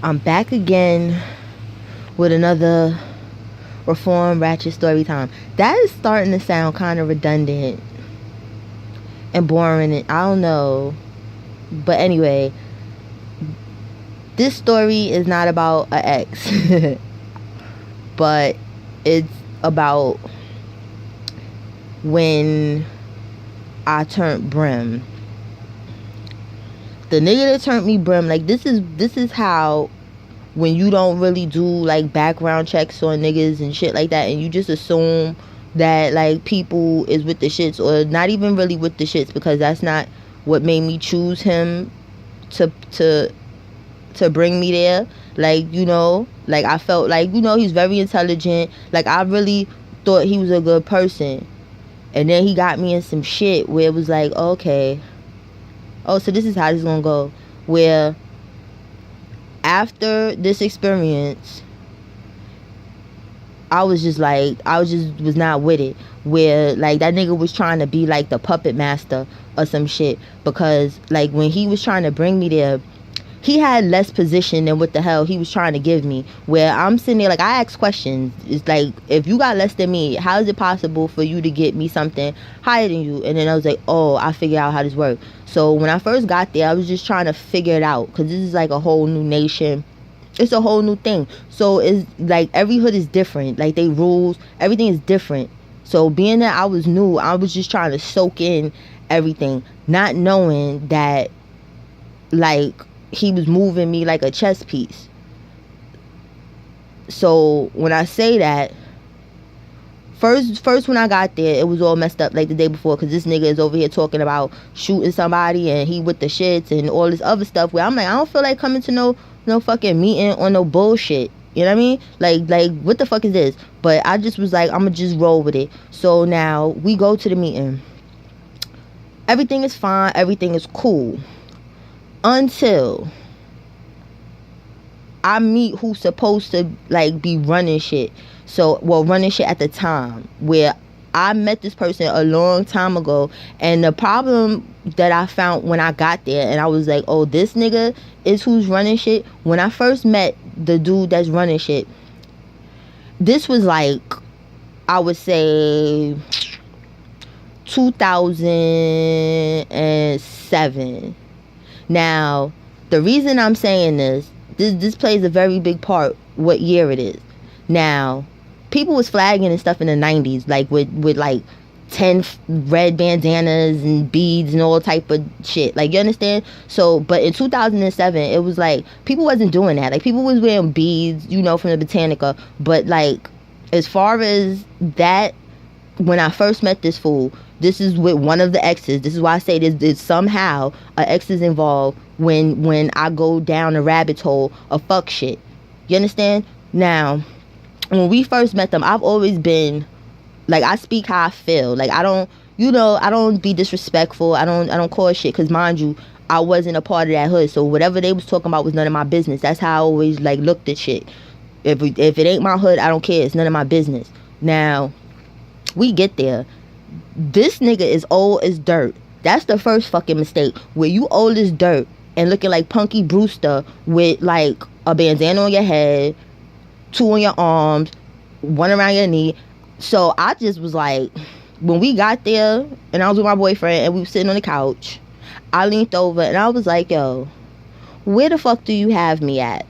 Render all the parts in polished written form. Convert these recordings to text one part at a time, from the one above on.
I'm back again with another reform ratchet story time. That is starting to sound kind of redundant and boring, and I don't know. But anyway, this story is not about an ex, but it's about when I turned brim. The nigga that turned me brim, like this is how, when you don't really do like background checks on niggas and shit like that, and you just assume that like people is with the shits, or not even really with the shits, because that's not what made me choose him to bring me there. Like, you know, like I felt like, you know, he's very intelligent. Like I really thought he was a good person, and then he got me in some shit where it was like, okay, oh, so this is how this is gonna go. Where after this experience, I was not with it. Where like that nigga was trying to be like the puppet master or some shit, because like when he was trying to bring me there, he had less position than what the hell he was trying to give me. Where I'm sitting there, like, I ask questions. It's like, if you got less than me, how is it possible for you to get me something higher than you? And then I was like, oh, I figured out how this works. So when I first got there, I was just trying to figure it out, because this is like a whole new nation. It's a whole new thing. So it's like every hood is different. Like they rules, everything is different. So being that I was new, I was just trying to soak in everything, not knowing that like he was moving me like a chess piece. So when I say that, first when I got there, it was all messed up like the day before, because this nigga is over here talking about shooting somebody and he with the shits and all this other stuff, where I'm like, I don't feel like coming to no fucking meeting on no bullshit. You know what I mean? Like what the fuck is this? But I just was like, I'm gonna just roll with it. So now we go to the meeting. Everything is fine, everything is cool, until I meet who's supposed to like be running shit. So, well, running shit at the time, where I met this person a long time ago, and the problem that I found when I got there, and I was like, oh, this nigga is who's running shit. When I first met the dude that's running shit, this was like, I would say 2007. Now, the reason I'm saying this plays a very big part what year it is. Now, people was flagging and stuff in the 90s, like with like 10 red bandanas and beads and all type of shit. Like, you understand? So, but in 2007, it was like, people wasn't doing that. Like, people was wearing beads, you know, from the Botanica. But, like, as far as that, when I first met this fool, this is with one of the exes. This is why I say there's somehow a ex is involved when I go down a rabbit hole of fuck shit. You understand? Now, when we first met them, I've always been like, I speak how I feel. Like, I don't, you know, I don't be disrespectful. I don't cause shit, because mind you, I wasn't a part of that hood. So whatever they was talking about was none of my business. That's how I always like looked at shit. If it ain't my hood, I don't care. It's none of my business. Now, we get there. This nigga is old as dirt. That's the first fucking mistake. Where you old as dirt and looking like Punky Brewster with like a bandana on your head, 2 on your arms, 1 around your knee. So I just was like, when we got there and I was with my boyfriend and we were sitting on the couch, I leaned over and I was like, yo, where the fuck do you have me at?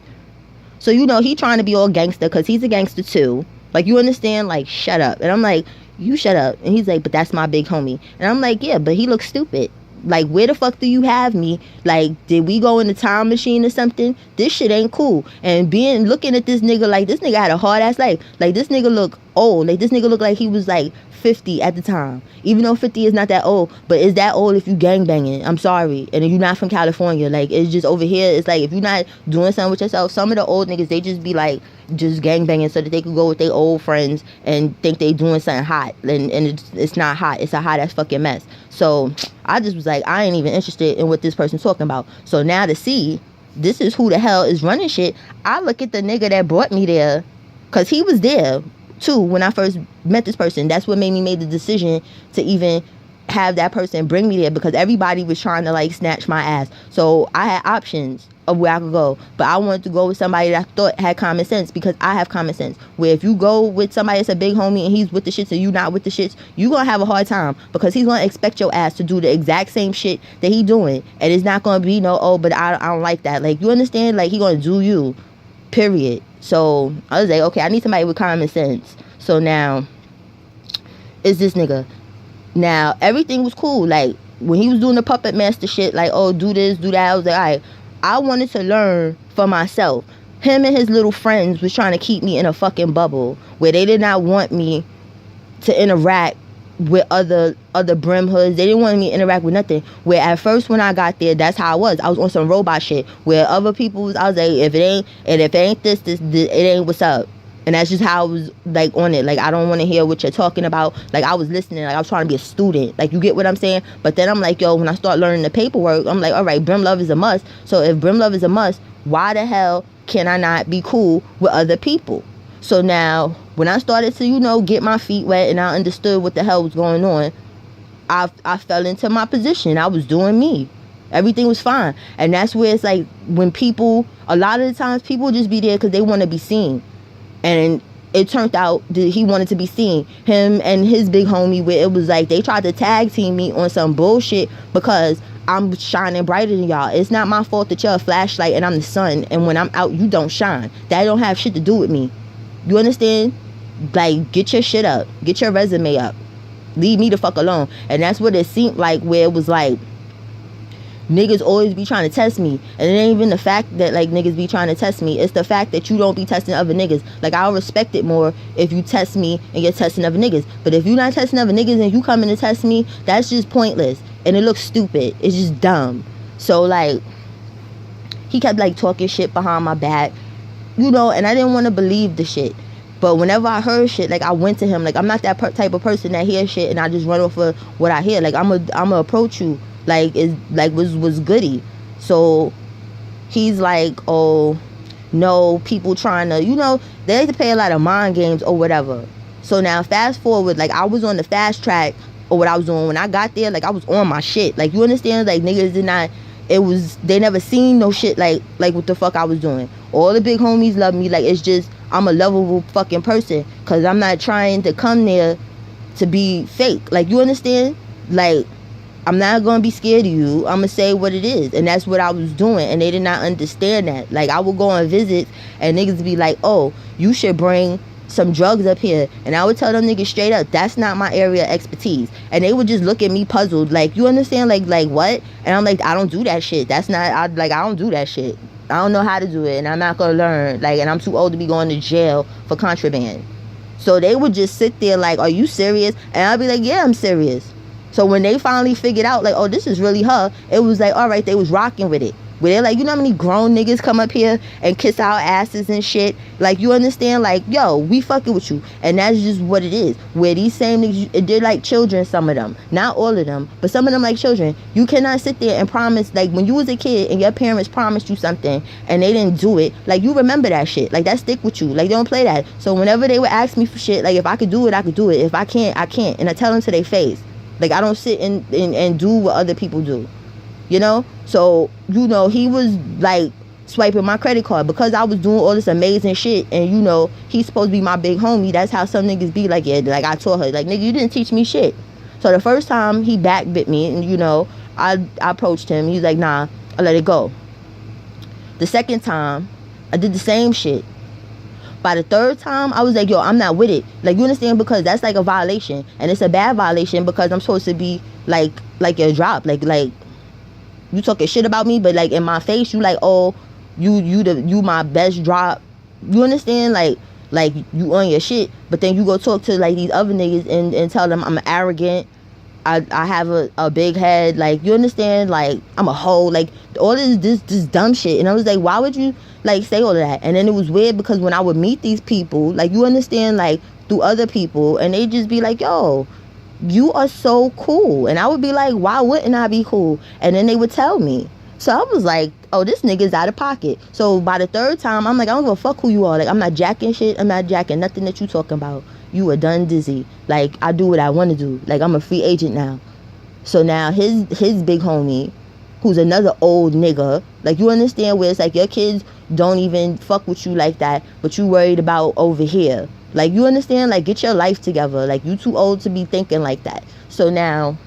So, you know, he trying to be all gangster, because he's a gangster too. Like, you understand? Like, shut up. And I'm like, you shut up. And he's like, but that's my big homie. And I'm like, yeah, but he looks stupid. Like, where the fuck do you have me? Like, did we go in the time machine or something? This shit ain't cool. And looking at this nigga, like, this nigga had a hard ass life. Like, this nigga look old. Like, this nigga look like he was like 50 at the time. Even though 50 is not that old, but is that old if you gangbanging? I'm sorry. And if you're not from California, like, it's just over here, it's like, if you're not doing something with yourself, some of the old niggas, they just be like, just gangbanging so that they could go with their old friends and think they doing something hot. And it's not hot. It's a hot ass fucking mess. So I just was like, I ain't even interested in what this person's talking about. So now to see this is who the hell is running shit, I look at the nigga that brought me there, because he was there too when I first met this person. That's what made me make the decision to even have that person bring me there, because everybody was trying to like snatch my ass. So I had options of where I could go, but I wanted to go with somebody that I thought had common sense, because I have common sense. Where if you go with somebody that's a big homie and he's with the shits and you not with the shits, you gonna have a hard time, because he's gonna expect your ass to do the exact same shit that he doing, and it's not gonna be no, oh, but I don't like that. Like, you understand? Like, he gonna do you, period. So I was like, okay, I need somebody with common sense. So now it's this nigga. Now everything was cool. Like, when he was doing the puppet master shit, like, oh, do this, do that, I was like, all right. I wanted to learn for myself. Him and his little friends was trying to keep me in a fucking bubble where they did not want me to interact with other brim hoods. They didn't want me to interact with nothing. Where at first when I got there, that's how I was. I was on some robot shit. Where other people was, I was like, if it ain't this, it ain't what's up. And that's just how I was, like, on it. Like, I don't want to hear what you're talking about. Like, I was listening. Like, I was trying to be a student. Like, you get what I'm saying? But then I'm like, yo, when I start learning the paperwork, I'm like, all right, brim love is a must. So if brim love is a must, why the hell can I not be cool with other people? So now, when I started to, you know, get my feet wet and I understood what the hell was going on, I fell into my position. I was doing me. Everything was fine. And that's where it's like, when people, a lot of the times, people just be there because they want to be seen. And it turned out that he wanted to be seen. Him and his big homie, where it was like they tried to tag team me on some bullshit because I'm shining brighter than y'all. It's not my fault that you're a flashlight and I'm the sun, and when I'm out, you don't shine. That don't have shit to do with me. You understand? Like, get your shit up. Get your resume up. Leave me the fuck alone. And that's what it seemed like, where it was like, niggas always be trying to test me. And it ain't even the fact that, like, niggas be trying to test me. It's the fact that you don't be testing other niggas. Like, I'll respect it more if you test me and you're testing other niggas. But if you're not testing other niggas and you coming to test me, that's just pointless. And it looks stupid. It's just dumb. So, like, he kept, like, talking shit behind my back. You know, and I didn't want to believe the shit. But whenever I heard shit, like, I went to him. Like, I'm not that type of person that hears shit and I just run off of what I hear. Like, I'ma approach you. Like, is like was goody. So he's like, oh no, people trying to, you know, they like to play a lot of mind games or whatever. So now fast forward, like, I was on the fast track or what I was doing when I got there. Like, I was on my shit. Like, you understand? Like, niggas did not, they never seen no shit like what the fuck I was doing. All the big homies love me. Like, it's just, I'm a lovable fucking person, because I'm not trying to come there to be fake. Like, you understand? Like, I'm not going to be scared of you. I'm going to say what it is. And that's what I was doing. And they did not understand that. Like, I would go on visits and niggas be like, oh, you should bring some drugs up here. And I would tell them niggas straight up, that's not my area of expertise. And they would just look at me puzzled. Like, you understand? Like what? And I'm like, I don't do that shit. That's not, I don't do that shit. I don't know how to do it. And I'm not going to learn. Like, and I'm too old to be going to jail for contraband. So they would just sit there like, are you serious? And I'd be like, yeah, I'm serious. So when they finally figured out, like, oh, this is really her, it was like, all right, they was rocking with it. Where they're like, you know how many grown niggas come up here and kiss our asses and shit? Like, you understand? Like, yo, we fucking with you. And that's just what it is. Where these same niggas, they're like children, some of them. Not all of them, but some of them like children. You cannot sit there and promise, like, when you was a kid and your parents promised you something and they didn't do it, like, you remember that shit. Like, that stick with you. Like, they don't play that. So whenever they would ask me for shit, like, if I could do it, I could do it. If I can't, I can't. And I tell them to their face. Like, I don't sit and do what other people do. You know? So, you know, he was, like, swiping my credit card because I was doing all this amazing shit. And, you know, he's supposed to be my big homie. That's how some niggas be like, yeah, like, I taught her. Like, nigga, you didn't teach me shit. So the first time he backbit me and, you know, I approached him. He's like, nah, I let it go. The second time, I did the same shit. By the third time, I was like, yo, I'm not with it. Like, you understand? Because that's like a violation. And it's a bad violation because I'm supposed to be like your drop. Like, you talking shit about me, but like in my face, you like, oh, you my best drop. You understand? Like you on your shit. But then you go talk to like these other niggas and tell them I'm arrogant. I have a big head. Like, you understand? Like, I'm a hoe. Like, all this dumb shit. And I was like, why would you like say all of that? And then it was weird because when I would meet these people, like, you understand, like, through other people, and they just be like, yo, you are so cool. And I would be like, why wouldn't I be cool? And then they would tell me. So I was like, oh, this nigga's out of pocket. So by the third time, I'm like, I don't give a fuck who you are. Like, I'm not jacking shit. I'm not jacking nothing that you talking about. You are done dizzy. Like, I do what I want to do. Like, I'm a free agent now. So now his big homie, who's another old nigga, like, you understand where it's like your kids don't even fuck with you like that, but you worried about over here. Like, you understand? Like, get your life together. Like, you too old to be thinking like that. So now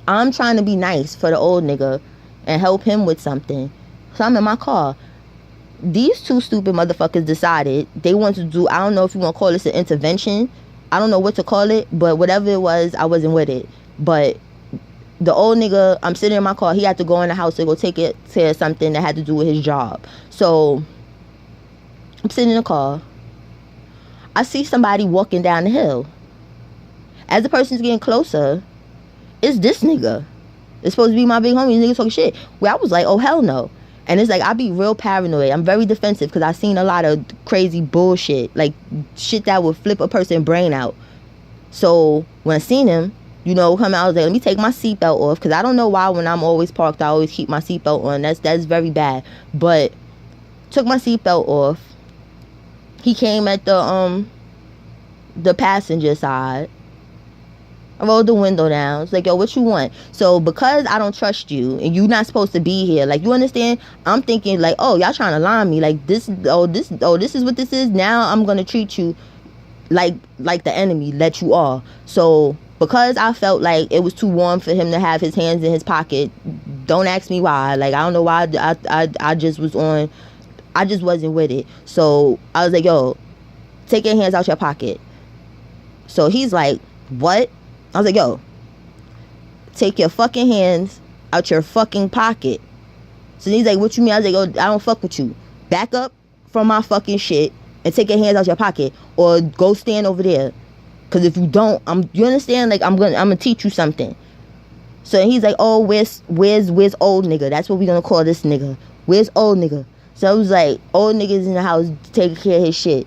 I'm trying to be nice for the old nigga and help him with something. So I'm in my car. These two stupid motherfuckers decided they want to do, I don't know if you want to call this an intervention. I don't know what to call it, but whatever it was, I wasn't with it. But the old nigga, I'm sitting in my car, he had to go in the house to go take it to something that had to do with his job. So I'm sitting in the car. I see somebody walking down the hill. As the person's getting closer, it's this nigga. It's supposed to be my big homie. This nigga talking shit. Where I was like, oh, hell no. And it's like, I be real paranoid. I'm very defensive because I seen a lot of crazy bullshit. Like, shit that would flip a person's brain out. So when I seen him, you know, come out, I was like, let me take my seatbelt off. Because I don't know why when I'm always parked, I always keep my seatbelt on. That's very bad. But took my seatbelt off. He came at the passenger side. I rolled the window down. It's like, yo, what you want? So because I don't trust you and you not supposed to be here, like, you understand? I'm thinking like, oh, y'all trying to lie me. Like, this is what this is. Now I'm gonna treat you like the enemy that you are. So because I felt like it was too warm for him to have his hands in his pocket, don't ask me why. Like, I don't know why. I just wasn't with it. So I was like, yo, take your hands out your pocket. So he's like, what? I was like, yo, take your fucking hands out your fucking pocket. So he's like, what you mean? I was like, yo, I don't fuck with you. Back up from my fucking shit and take your hands out your pocket, or go stand over there. Cause if you don't, you understand? Like, I'm gonna teach you something. So he's like, oh, where's old nigga? That's what we gonna call this nigga. Where's old nigga? So I was like, old nigga's in the house taking care of his shit.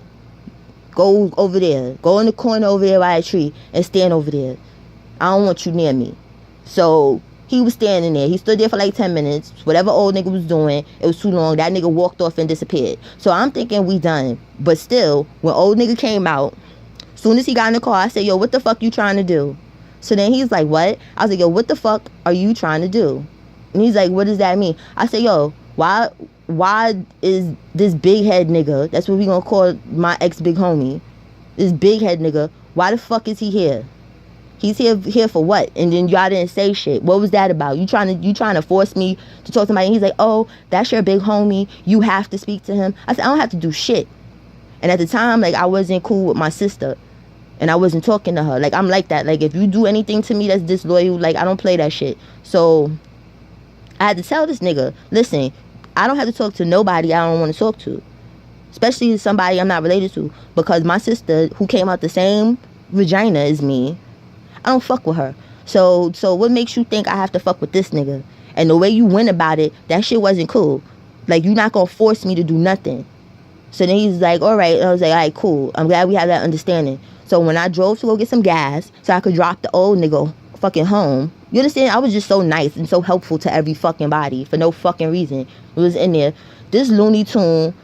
Go over there. Go in the corner over there by a tree and stand over there. I don't want you near me. So he was standing there. He stood there for like 10 minutes. Whatever old nigga was doing, it was too long. That nigga walked off and disappeared. So I'm thinking we done. But still, when old nigga came out, soon as he got in the car, I said, yo, what the fuck you trying to do? So then he's like, what? I was like, yo, what the fuck are you trying to do? And he's like, what does that mean? I said, yo, why is this big head nigga, that's what we gonna call my ex-big homie, this big head nigga, why the fuck is he here? He's here for what? And then y'all didn't say shit. What was that about? You trying to force me to talk to somebody? And he's like, oh, that's your big homie. You have to speak to him. I said, I don't have to do shit. And at the time, like, I wasn't cool with my sister. And I wasn't talking to her. Like, I'm like that. Like, if you do anything to me that's disloyal, like, I don't play that shit. So I had to tell this nigga, listen, I don't have to talk to nobody I don't want to talk to. Especially somebody I'm not related to. Because my sister, who came out the same vagina as me, I don't fuck with her. So what makes you think I have to fuck with this nigga? And the way you went about it, that shit wasn't cool. Like, you not gonna force me to do nothing. So then he's like, all right. And I was like, all right, cool. I'm glad we have that understanding. So when I drove to go get some gas so I could drop the old nigga fucking home, you understand? I was just so nice and so helpful to every fucking body for no fucking reason. It was in there. This Looney Tune,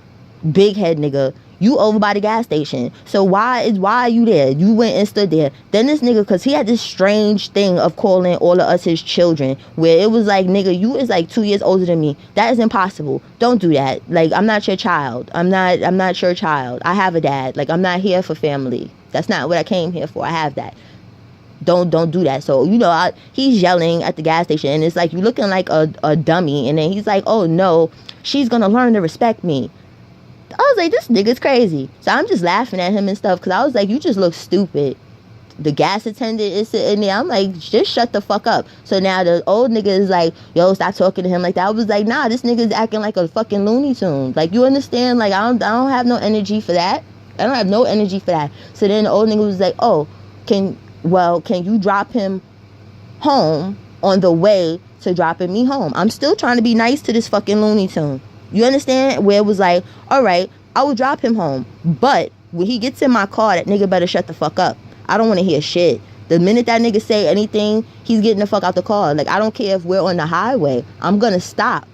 big head nigga, you over by the gas station. So why are you there? You went and stood there. Then this nigga, because he had this strange thing of calling all of us his children, where it was like, nigga, you is like 2 years older than me. That is impossible. Don't do that. Like, I'm not your child. I'm not your child. I have a dad. Like, I'm not here for family. That's not what I came here for. I have that. Don't do that. So, you know, he's yelling at the gas station, and it's like, you looking like a dummy. And then he's like, oh no, she's gonna learn to respect me. I was like, this nigga's crazy. So I'm just laughing at him and stuff, because I was like, you just look stupid. The gas attendant is sitting there. I'm like, just shut the fuck up. So now the old nigga is like, yo, stop talking to him like that. I was like, nah, this nigga's acting like a fucking Looney Tune. Like, you understand? Like, I don't have no energy for that. I don't have no energy for that. So then the old nigga was like, oh, can you drop him home on the way to dropping me home? I'm still trying to be nice to this fucking Looney Tune. You understand? Where it was like, all right, I will drop him home. But when he gets in my car, that nigga better shut the fuck up. I don't want to hear shit. The minute that nigga say anything, he's getting the fuck out the car. Like, I don't care if we're on the highway. I'm going to stop.